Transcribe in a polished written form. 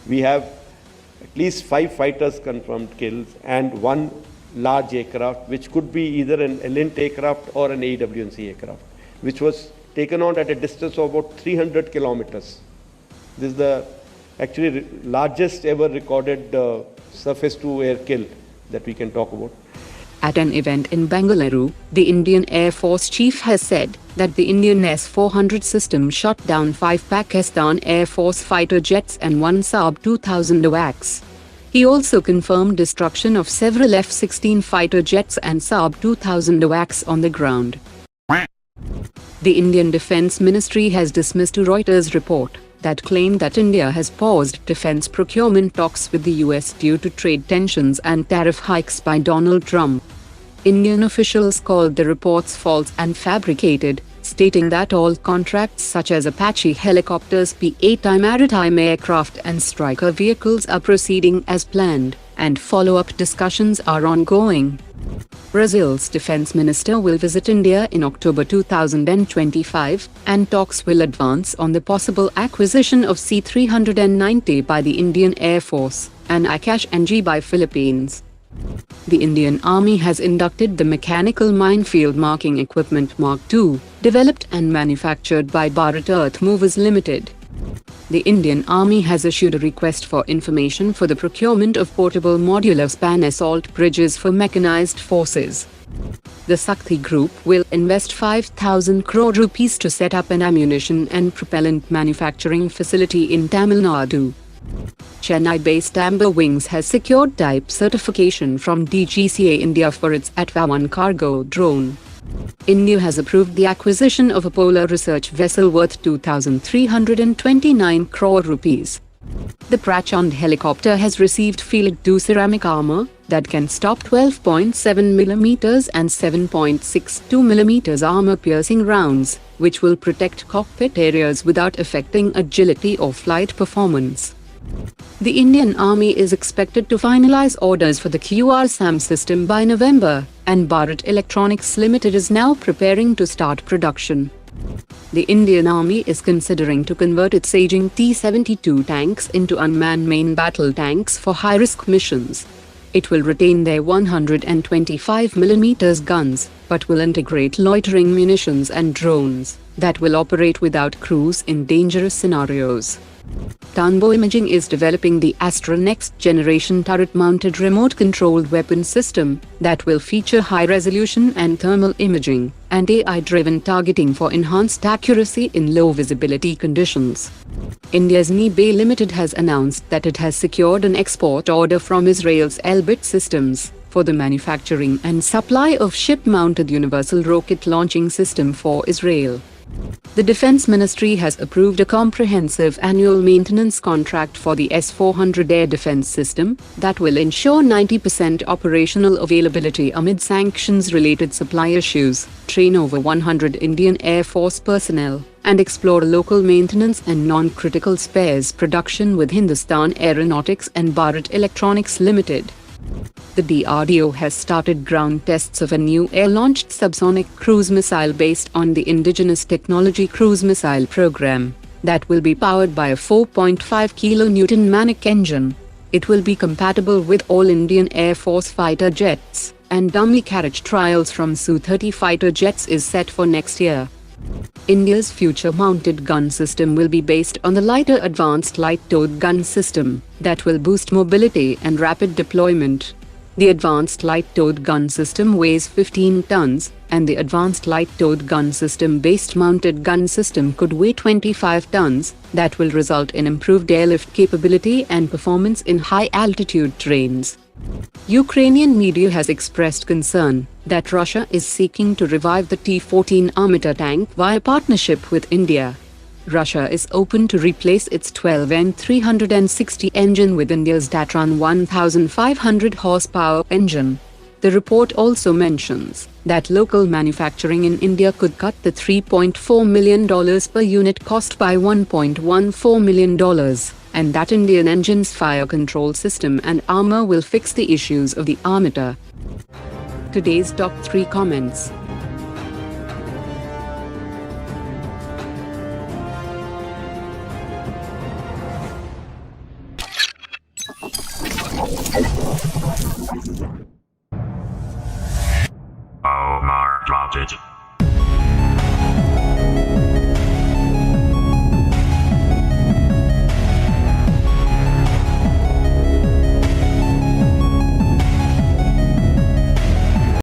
We have at least 5 fighters confirmed kills and 1 large aircraft, which could be either an Elint aircraft or an AWNC aircraft, which was taken out at a distance of about 300 kilometers. This is the actually largest ever recorded surface-to-air kill that we can talk about. At an event in Bengaluru, the Indian Air Force chief has said that the Indian S-400 system shot down 5 Pakistan Air Force fighter jets and 1 Saab 2000 AWACS. He also confirmed destruction of several F-16 fighter jets and Saab 2000 AWACS on the ground. The Indian Defence Ministry has dismissed a Reuters report that claimed that India has paused defence procurement talks with the US due to trade tensions and tariff hikes by Donald Trump. Indian officials called the reports false and fabricated, stating that all contracts such as Apache helicopters, P-8I maritime aircraft and Stryker vehicles are proceeding as planned, and follow-up discussions are ongoing. Brazil's defense minister will visit India in October 2025, and talks will advance on the possible acquisition of C-390 by the Indian Air Force and Akash-NG by Philippines. The Indian Army has inducted the Mechanical Minefield Marking Equipment Mark II, developed and manufactured by Bharat Earth Movers Limited. The Indian Army has issued a request for information for the procurement of portable modular span assault bridges for mechanized forces. The Sakti Group will invest 5,000 crore rupees to set up an ammunition and propellant manufacturing facility in Tamil Nadu. Chennai-based Amber Wings has secured type certification from DGCA India for its ATVA-1 cargo drone. India has approved the acquisition of a polar research vessel worth 2,329 crore rupees. The Prachand helicopter has received Field 2 ceramic armor that can stop 12.7 mm and 7.62 mm armor-piercing rounds, which will protect cockpit areas without affecting agility or flight performance. The Indian Army is expected to finalize orders for the QR-SAM system by November, and Bharat Electronics Limited is now preparing to start production. The Indian Army is considering to convert its aging T-72 tanks into unmanned main battle tanks for high-risk missions. It will retain their 125 mm guns, but will integrate loitering munitions and drones that will operate without crews in dangerous scenarios. Tanbo Imaging is developing the Astra next-generation turret-mounted remote-controlled weapon system that will feature high-resolution and thermal imaging and AI-driven targeting for enhanced accuracy in low-visibility conditions. India's NIBE Limited has announced that it has secured an export order from Israel's Elbit Systems for the manufacturing and supply of ship-mounted universal rocket launching system for Israel. The Defense Ministry has approved a comprehensive annual maintenance contract for the S-400 air defense system that will ensure 90% operational availability amid sanctions-related supply issues, train over 100 Indian Air Force personnel, and explore local maintenance and non-critical spares production with Hindustan Aeronautics and Bharat Electronics Limited. The DRDO has started ground tests of a new air-launched subsonic cruise missile based on the indigenous technology cruise missile program that will be powered by a 4.5 kN Manic engine. It will be compatible with all Indian Air Force fighter jets, and dummy carriage trials from Su-30 fighter jets is set for next year. India's future-mounted gun system will be based on the lighter Advanced Light Towed Gun system that will boost mobility and rapid deployment. The Advanced Light Towed Gun system weighs 15 tons, and the Advanced Light Towed Gun system based mounted gun system could weigh 25 tons, that will result in improved airlift capability and performance in high-altitude terrains. Ukrainian media has expressed concern that Russia is seeking to revive the T-14 Armata tank via partnership with India. Russia is open to replace its 12N360 engine with India's Tatran 1500 horsepower engine. The report also mentions that local manufacturing in India could cut the $3.4 million per unit cost by $1.14 million, and that Indian engine's fire control system and armor will fix the issues of the Armata. Today's top 3 comments. Omar dropped it.